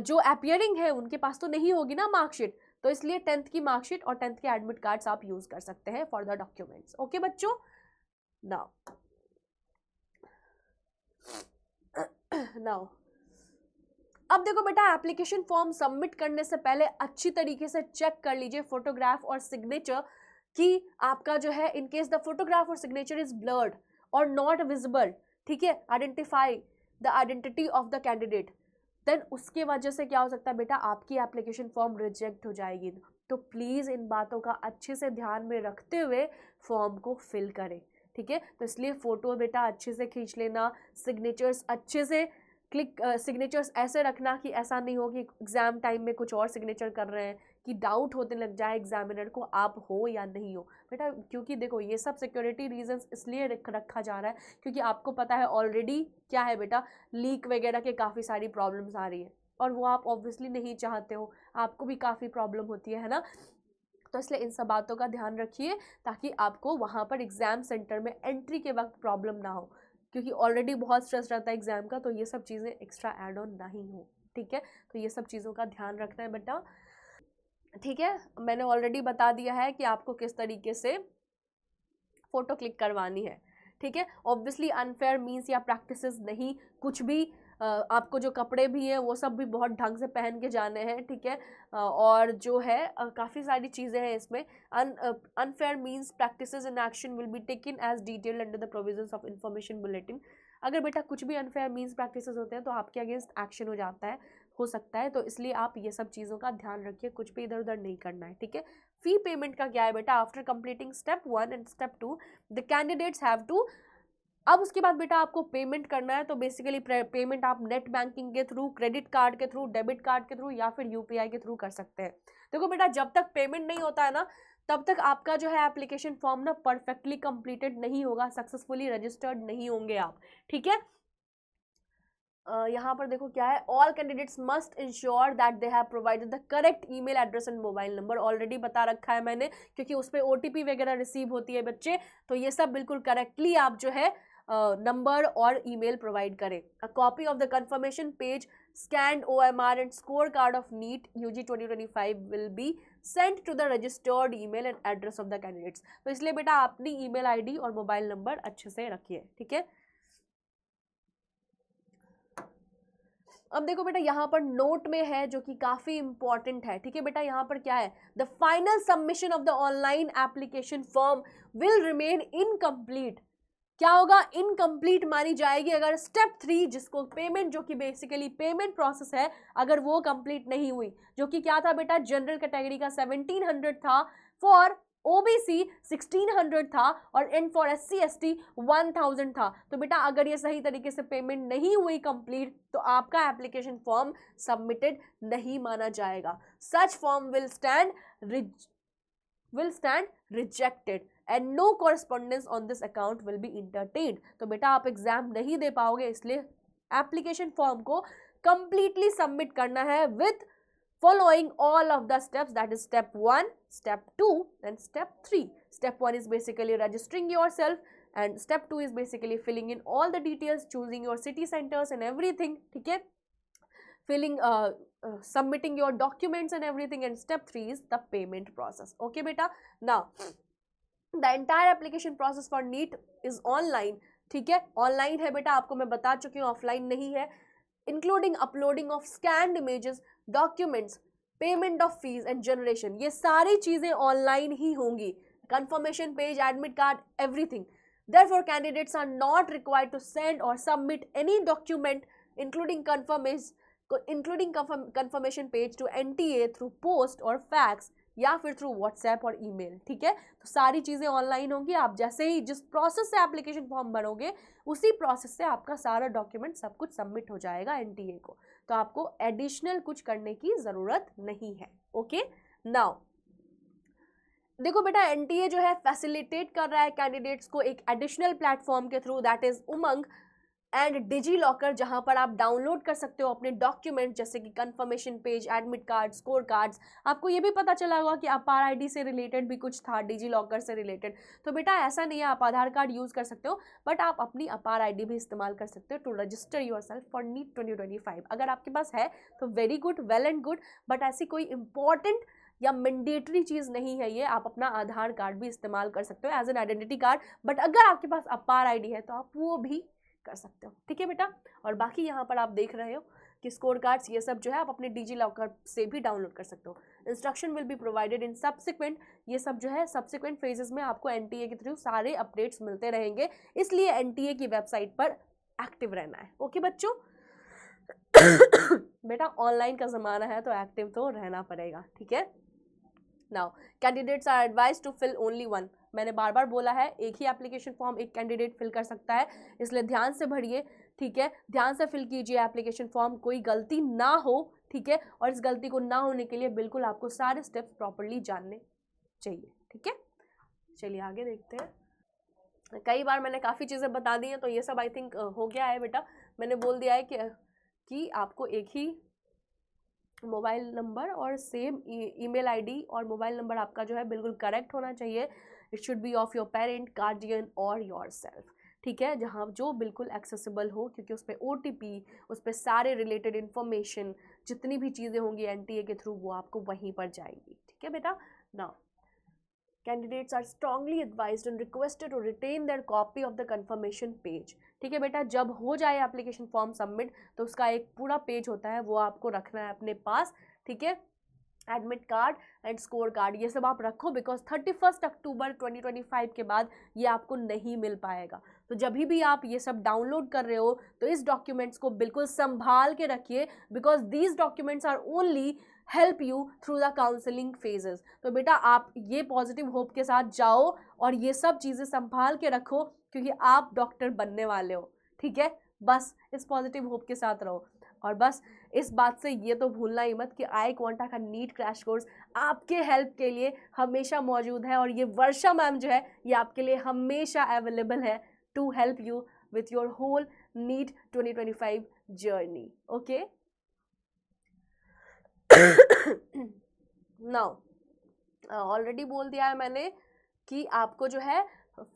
जो अपियरिंग है उनके पास तो नहीं होगी ना मार्कशीट, तो इसलिए 10th की मार्कशीट और 10th के एडमिट कार्ड्स आप यूज कर सकते हैं फॉर द डॉक्यूमेंट्स, ओके बच्चों। नाउ अब देखो बेटा, एप्लीकेशन फॉर्म सबमिट करने से पहले अच्छी तरीके से चेक कर लीजिए फोटोग्राफ और सिग्नेचर कि आपका जो है, इन केस द फोटोग्राफ और सिग्नेचर इज ब्लर्ड और नॉट विजिबल, ठीक है, identify the identity of the candidate, then उसके वजह से क्या हो सकता है बेटा, आपकी एप्लीकेशन फॉर्म रिजेक्ट हो जाएगी। तो प्लीज इन बातों का अच्छे से ध्यान में रखते हुए फॉर्म को फिल करें, ठीक है। तो इसलिए फोटो बेटा अच्छे से खींच लेना, सिग्नेचर्स अच्छे से सिग्नेचर्स ऐसे रखना कि ऐसा नहीं हो कि एग्जाम टाइम में कुछ और सिग्नेचर कर रहे हैं, कि डाउट होने लग जाए एग्जामिनर को आप हो या नहीं हो बेटा, क्योंकि देखो ये सब सिक्योरिटी रीजंस इसलिए रखा जा रहा है क्योंकि आपको पता है ऑलरेडी क्या है बेटा, लीक वगैरह के काफ़ी सारी प्रॉब्लम्स आ रही है, और वो आप ऑब्वियसली नहीं चाहते हो, आपको भी काफ़ी प्रॉब्लम होती है ना। तो इसलिए इन सब बातों का ध्यान रखिए ताकि आपको वहाँ पर एग्जाम सेंटर में एंट्री के वक्त प्रॉब्लम ना हो, क्योंकि ऑलरेडी बहुत स्ट्रेस रहता है एग्जाम का, तो ये सब चीज़ें एक्स्ट्रा ऐड ऑन नहीं हो, ठीक है। तो ये सब चीज़ों का ध्यान रखना है बेटा, ठीक है। मैंने ऑलरेडी बता दिया है कि आपको किस तरीके से फोटो क्लिक करवानी है, ठीक है। ऑब्वियसली अनफेयर मीन्स या प्रैक्टिसेस नहीं, कुछ भी आपको जो कपड़े भी हैं वो सब भी बहुत ढंग से पहन के जाने हैं, ठीक है। और जो है काफ़ी सारी चीज़ें हैं इसमें। Unfair means practices in action will be taken as detailed under the provisions of information bulletin. अगर बेटा कुछ भी अनफेयर मीन्स प्रैक्टिसेस होते हैं तो आपके अगेंस्ट एक्शन हो सकता है, तो इसलिए आप ये सब चीज़ों का ध्यान रखिए, कुछ भी इधर उधर नहीं करना है, ठीक है। फी पेमेंट का क्या है बेटा, after completing step 1 and step 2 the candidates have to, अब उसके बाद बेटा आपको पेमेंट करना है, तो बेसिकली पेमेंट आप नेट बैंकिंग के थ्रू, क्रेडिट कार्ड के थ्रू, डेबिट कार्ड के थ्रू या फिर UPI के थ्रू कर सकते हैं। देखो बेटा जब तक पेमेंट नहीं होता है ना तब तक आपका जो है एप्लीकेशन फॉर्म ना परफेक्टली कंप्लीटेड नहीं होगा, सक्सेसफुली रजिस्टर्ड नहीं होंगे आप, ठीक है। यहाँ पर देखो क्या है, all candidates must ensure that they have provided the correct email address and mobile number, already बता रखा है मैंने, क्योंकि उस पर OTP वगैरह रिसीव होती है बच्चे, तो ये सब बिल्कुल करेक्टली आप जो है नंबर और ईमेल प्रोवाइड करें। A copy of the confirmation page, scanned OMR and score card of NEET UG 2025 will be sent to the registered email and address of the candidates. तो इसलिए बेटा अपनी ईमेल ID और mobile number अच्छे से रखिए, ठीक है। अब देखो बेटा यहाँ पर नोट में है जो कि काफी इंपॉर्टेंट है, ठीक है बेटा। यहाँ पर क्या है, the final submission of the online application form will remain incomplete. क्या होगा, इनकम्प्लीट मानी जाएगी अगर स्टेप 3 जिसको पेमेंट, जो कि बेसिकली पेमेंट प्रोसेस है, अगर वो कंप्लीट नहीं हुई, जो कि क्या था बेटा, जनरल कैटेगरी का 1700 था, फॉर OBC 1600 था, और एंड फॉर SC ST 1000 था। तो बेटा अगर ये सही तरीके से पेमेंट नहीं हुई कंप्लीट तो आपका एप्लीकेशन फॉर्म सबमिटेड नहीं माना जाएगा। Such form will stand rejected and no correspondence on this account will be entertained. तो बेटा आप एग्जाम नहीं दे पाओगे, इसलिए एप्लीकेशन फॉर्म को कंप्लीटली सबमिट करना है with following all of the steps, that is step 1, step 2 and step 3. Step 1 is basically registering yourself and step 2 is basically filling in all the details, choosing your city centers and everything, ठीक है, filling submitting your documents and everything, and step 3 is the payment process. Okay beta, now the entire application process for NEET is online, ठीक है, online है बेटा, आपको मैं बता चुकी हूँ, ऑफलाइन नहीं है, including uploading of scanned images, documents, payment of fees and generation, ये सारी चीजें ऑनलाइन ही होंगी, confirmation page, admit card, everything. Therefore, candidates are not required to send or submit any document including confirmation page to NTA through post or fax या फिर through WhatsApp और email, ठीक है. तो सारी चीज़ें ऑनलाइन होंगी. आप जैसे ही जिस प्रोसेस से एप्लीकेशन फॉर्म भरोगे उसी प्रोसेस से आपका सारा डॉक्यूमेंट सब कुछ सबमिट हो जाएगा एनटीए को. तो आपको एडिशनल कुछ करने की ज़रूरत नहीं है. ओके, नाउ देखो बेटा, एनटीए जो है फैसिलिटेट कर रहा है कैंडिडेट्स को एक एडिशनल प्लेटफॉर्म के through, that is Umang and DigiLocker, जहां पर आप डाउनलोड कर सकते हो अपने डॉक्यूमेंट जैसे कि confirmation page, admit card, score cards. आपको ये भी पता चला होगा कि अपार आईडी से रिलेटेड भी कुछ था, डिजी लॉकर से रिलेटेड. तो बेटा ऐसा नहीं है, आप आधार कार्ड यूज़ कर सकते हो, बट आप अपनी अपार आईडी भी इस्तेमाल कर सकते हो to register yourself for NEET 2025. अगर आपके पास है तो very good, well and good, but ऐसी कोई इंपॉर्टेंट या मैंडेटरी चीज़ नहीं है ये. आप अपना आधार कार्ड भी इस्तेमाल कर सकते हो as an identity card, but अगर आपके पास अपार आईडी है तो आप वो भी कर सकते हो, ठीक है बेटा. और बाकी यहाँ पर आप देख रहे हो कि स्कोर कार्ड्स ये सब जो है आप अपने डिजी लॉकर से भी डाउनलोड कर सकते हो. Instruction will be provided in subsequent, ये सब जो है सब्सिक्वेंट फेजेस में आपको एनटीए के थ्रू सारे अपडेट्स मिलते रहेंगे, इसलिए एनटीए की वेबसाइट पर एक्टिव रहना है. ओके बच्चों, बेटा ऑनलाइन का ज़माना है तो एक्टिव तो रहना पड़ेगा, ठीक है. Now candidates are advise to fill only one. मैंने बार बार बोला है, एक ही एप्लीकेशन फॉर्म एक कैंडिडेट फिल कर सकता है, इसलिए ध्यान से भरिए, ठीक है, ध्यान से फिल कीजिए एप्लीकेशन फॉर्म, कोई गलती ना हो, ठीक है. और इस गलती को ना होने के लिए बिल्कुल आपको सारे स्टेप्स प्रॉपर्ली जानने चाहिए, ठीक है. चलिए आगे देखते हैं. कई बार मैंने काफ़ी चीज़ें बता दी हैं, तो ये सब आई थिंक हो गया है बेटा. मैंने बोल दिया है कि आपको एक ही मोबाइल नंबर और सेम ईमेल आईडी और मोबाइल नंबर आपका जो है बिल्कुल करेक्ट होना चाहिए. It should be of your parent, guardian और योरसेल्फ, ठीक है, जहाँ जो बिल्कुल एक्सेसिबल हो, क्योंकि उस पर ओटीपी, उस पर सारे रिलेटेड इन्फॉर्मेशन, जितनी भी चीज़ें होंगी एनटीए के थ्रू वो आपको वहीं पर जाएगी, ठीक है बेटा. Now candidates are strongly advised and requested to retain their copy of the confirmation page. ठीक है बेटा, जब हो जाए एप्लीकेशन फॉर्म सबमिट तो उसका एक पूरा पेज होता है, वो आपको रखना है अपने पास, ठीक है. Admit card and score card ये सब आप रखो, बिकॉज 31 अक्टूबर 2025 के बाद ये आपको नहीं मिल पाएगा. तो जब भी आप ये सब डाउनलोड कर रहे हो तो इस डॉक्यूमेंट्स को बिल्कुल संभाल के रखिए, because these documents are only help you through the counselling phases. तो बेटा आप ये पॉजिटिव होप के साथ जाओ और ये सब चीज़ें संभाल के रखो, क्योंकि आप डॉक्टर बनने वाले हो, ठीक है. बस इस पॉजिटिव होप के साथ रहो. और बस इस बात से ये तो भूलना ही मत कि आई क्वांटा का नीट क्रैश कोर्स आपके हेल्प के लिए हमेशा मौजूद है, और ये वर्षा मैम जो है ये आपके लिए हमेशा अवेलेबल है to help you with your whole NEET 2025 journey. Okay, now already बोल दिया है मैंने कि आपको जो है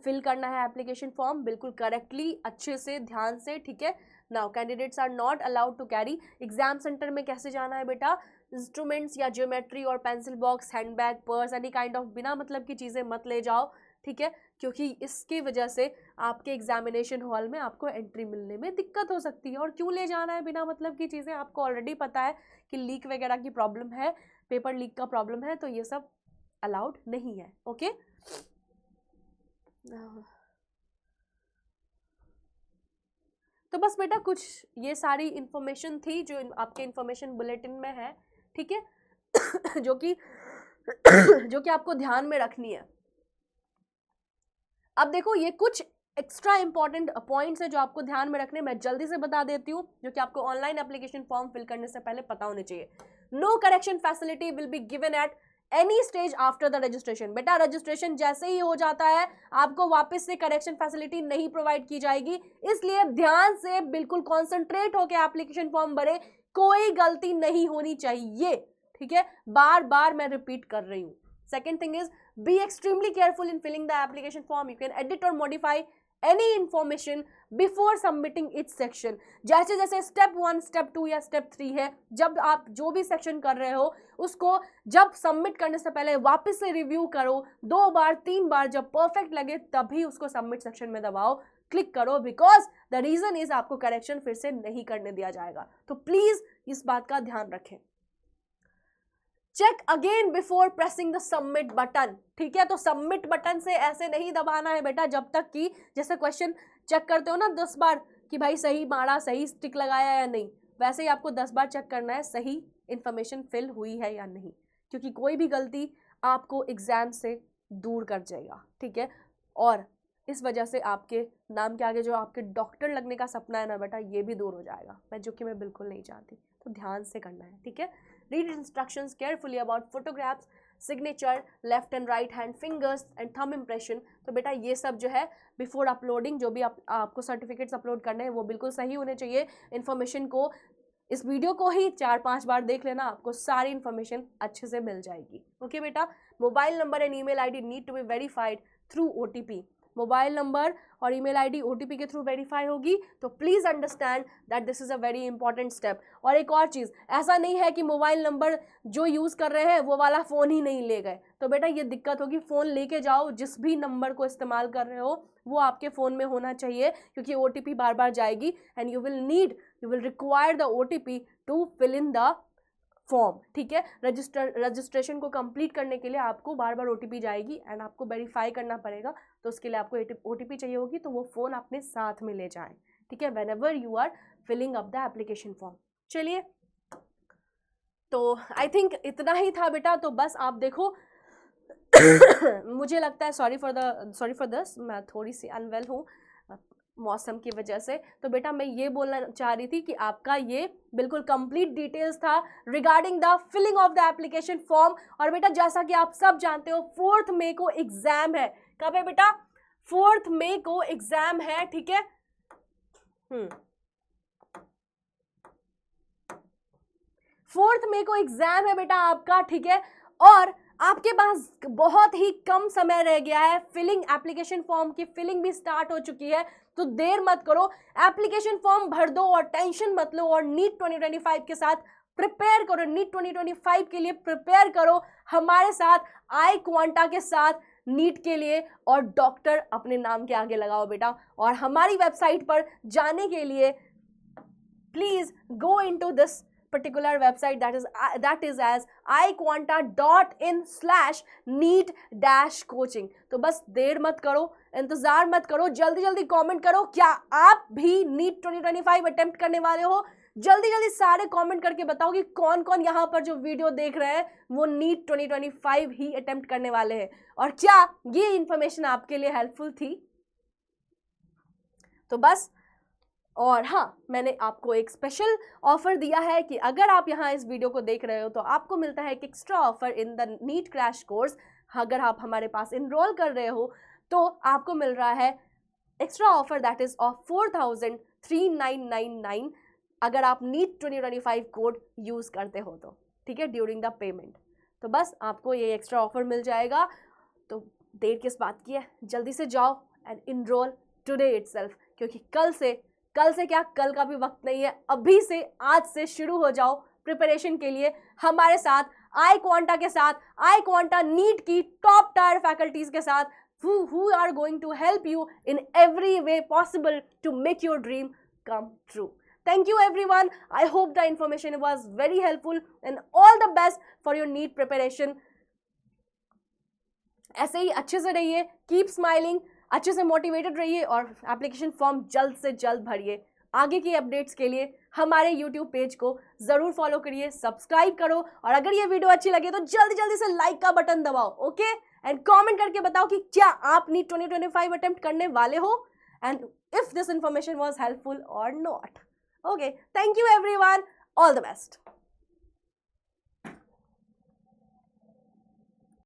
फिल करना है एप्लीकेशन फॉर्म बिल्कुल करेक्टली, अच्छे से, ध्यान से, ठीक है. Now candidates are not allowed to carry. Exam centre में कैसे जाना है बेटा, इंस्ट्रूमेंट्स या ज्योमेट्री और pencil box, handbag, purse, any kind of बिना मतलब की चीज़ें मत ले जाओ, ठीक है, क्योंकि इसकी वजह से आपके एग्जामिनेशन हॉल में आपको एंट्री मिलने में दिक्कत हो सकती है. और क्यों ले जाना है बिना मतलब की चीज़ें, आपको ऑलरेडी पता है कि लीक वगैरह की प्रॉब्लम है, पेपर लीक का प्रॉब्लम है, तो ये सब अलाउड नहीं है. ओके, तो बस बेटा कुछ ये सारी इंफॉर्मेशन थी जो आपके इंफॉर्मेशन बुलेटिन में है, ठीक है, जो कि आपको ध्यान में रखनी है. अब देखो ये कुछ एक्स्ट्रा इंपॉर्टेंट पॉइंट्स है जो आपको ध्यान में रखने, मैं जल्दी से बता देती हूँ, जो कि आपको ऑनलाइन एप्लीकेशन फॉर्म फिल करने से पहले पता होने चाहिए. No correction facility will be given at any stage after the registration. बेटा रजिस्ट्रेशन जैसे ही हो जाता है आपको वापस से करेक्शन फैसिलिटी नहीं प्रोवाइड की जाएगी, इसलिए ध्यान से बिल्कुल कॉन्सेंट्रेट होकर एप्लीकेशन फॉर्म भरे, कोई गलती नहीं होनी चाहिए, ठीक है, बार बार मैं रिपीट कर रही हूँ. Second thing is, be extremely careful in filling the application form. You can edit or modify any information before submitting each section. जैसे जैसे स्टेप 1, स्टेप 2 या स्टेप 3 है, जब आप जो भी सेक्शन कर रहे हो उसको जब सबमिट करने से पहले वापस से रिव्यू करो 2 बार 3 बार, जब परफेक्ट लगे तभी उसको सबमिट सेक्शन में दबाओ, क्लिक करो, बिकॉज द रीजन इज आपको करेक्शन फिर से नहीं करने दिया जाएगा. तो प्लीज इस बात का ध्यान रखें. Check again before pressing the submit button. ठीक है, तो सबमिट बटन से ऐसे नहीं दबाना है बेटा जब तक कि जैसे क्वेश्चन चेक करते हो ना 10 बार कि भाई सही मारा, सही स्टिक लगाया या नहीं, वैसे ही आपको 10 बार चेक करना है सही इंफॉर्मेशन फिल हुई है या नहीं, क्योंकि कोई भी गलती आपको एग्जाम से दूर कर जाएगा. ठीक है, और इस वजह से आपके नाम के आगे जो आपके डॉक्टर लगने का सपना है ना बेटा, ये भी दूर हो जाएगा, जो कि मैं बिल्कुल नहीं चाहती. तो ध्यान से करना है. ठीक है, read instructions carefully about photographs, signature, left and right hand fingers and thumb impression. तो बेटा ये सब जो है बिफोर अपलोडिंग, जो भी आपको सर्टिफिकेट्स अपलोड करने हैं वो बिल्कुल सही होने चाहिए. इन्फॉर्मेशन को, इस वीडियो को ही 4-5 बार देख लेना, आपको सारी इन्फॉर्मेशन अच्छे से मिल जाएगी. ओके बेटा, mobile number and email ID need to be verified through OTP. Mobile number और ईमेल आईडी ओटीपी के थ्रू वेरीफाई होगी. तो please understand that this is a very important step. और एक और चीज़, ऐसा नहीं है कि मोबाइल नंबर जो यूज़ कर रहे हैं वो वाला फ़ोन ही नहीं ले गए, तो बेटा ये दिक्कत होगी. फ़ोन लेके जाओ, जिस भी नंबर को इस्तेमाल कर रहे हो वो आपके फ़ोन में होना चाहिए, क्योंकि ओटीपी बार बार जाएगी and you will require the OTP to fill in the form. ठीक है, रजिस्ट्रेशन को कंप्लीट करने के लिए आपको बार बार ओटीपी जाएगी एंड आपको वेरीफाई करना पड़ेगा. तो उसके लिए आपको ओटीपी चाहिए होगी, तो वो फ़ोन अपने साथ में ले जाएं. ठीक है, whenever you are filling up the application form. चलिए, तो आई थिंक इतना ही था बेटा. तो बस आप देखो मुझे लगता है सॉरी फॉर दिस, मैं थोड़ी सी अनवेल हूँ मौसम की वजह से. तो बेटा मैं ये बोलना चाह रही थी कि आपका ये बिल्कुल कंप्लीट डिटेल्स था regarding the filling of the application form. और बेटा जैसा कि आप सब जानते हो 4 मई को एग्जाम है. कब है बेटा? 4 मई को एग्जाम है. ठीक है, 4 मई को एग्जाम है बेटा आपका. ठीक है, और आपके पास बहुत ही कम समय रह गया है. फिलिंग एप्लीकेशन फॉर्म की फिलिंग भी स्टार्ट हो चुकी है, तो देर मत करो, एप्लीकेशन फॉर्म भर दो और टेंशन मत लो. और नीट 2025 के साथ प्रिपेयर करो, नीट 2025 के लिए प्रिपेयर करो हमारे साथ, आई क्वांटा के साथ नीट के लिए, और डॉक्टर अपने नाम के आगे लगाओ बेटा. और हमारी वेबसाइट पर जाने के लिए please go into this particular website that is as iquanta.in/neet-coaching. तो बस देर मत करो, इंतजार मत करो, जल्दी जल्दी कमेंट करो. क्या आप भी नीट 2025 अटेम्प्ट करने वाले हो? जल्दी जल्दी सारे कमेंट करके बताओ कि कौन कौन यहाँ पर जो वीडियो देख रहे हैं वो नीट 2025 ही अटेम्प्ट करने वाले हैं, और क्या ये इंफॉर्मेशन आपके लिए हेल्पफुल थी. तो बस, और हाँ, मैंने आपको एक स्पेशल ऑफर दिया है कि अगर आप यहाँ इस वीडियो को देख रहे हो तो आपको मिलता है एक extra offer in the NEET crash course. अगर आप हमारे पास इनरोल कर रहे हो तो आपको मिल रहा है extra offer that is of 4,3999 अगर आप नीट 2025 कोड यूज़ करते हो तो. ठीक है, ड्यूरिंग द पेमेंट. तो बस आपको ये एक्स्ट्रा ऑफर मिल जाएगा. तो देर किस बात की है, जल्दी से जाओ एंड इनरोल टुडे इटसेल्फ, क्योंकि कल से क्या, कल का भी वक्त नहीं है. अभी से, आज से शुरू हो जाओ प्रिपरेशन के लिए हमारे साथ, आई क्वांटा के साथ, आई क्वांटा नीट की टॉप टायर फैकल्टीज के साथ, who are going to help you in every way possible to make your dream come true. Thank you everyone. I hope the information was very helpful and all the best for your NEET preparation. ऐसे ही अच्छे से रहिए, keep smiling, अच्छे से motivated रहिए और application form जल्द से जल्द भरिए. आगे की अपडेट्स के लिए हमारे यूट्यूब पेज को ज़रूर फॉलो करिए, सब्सक्राइब करो, और अगर ये वीडियो अच्छी लगे तो जल्दी जल्दी से लाइक का बटन दबाओ. ओके, एंड कमेंट करके बताओ कि क्या आप नीट 2025 अटेम्प्ट करने वाले हो, and if this information was helpful और not. Okay, thank you everyone, all the best.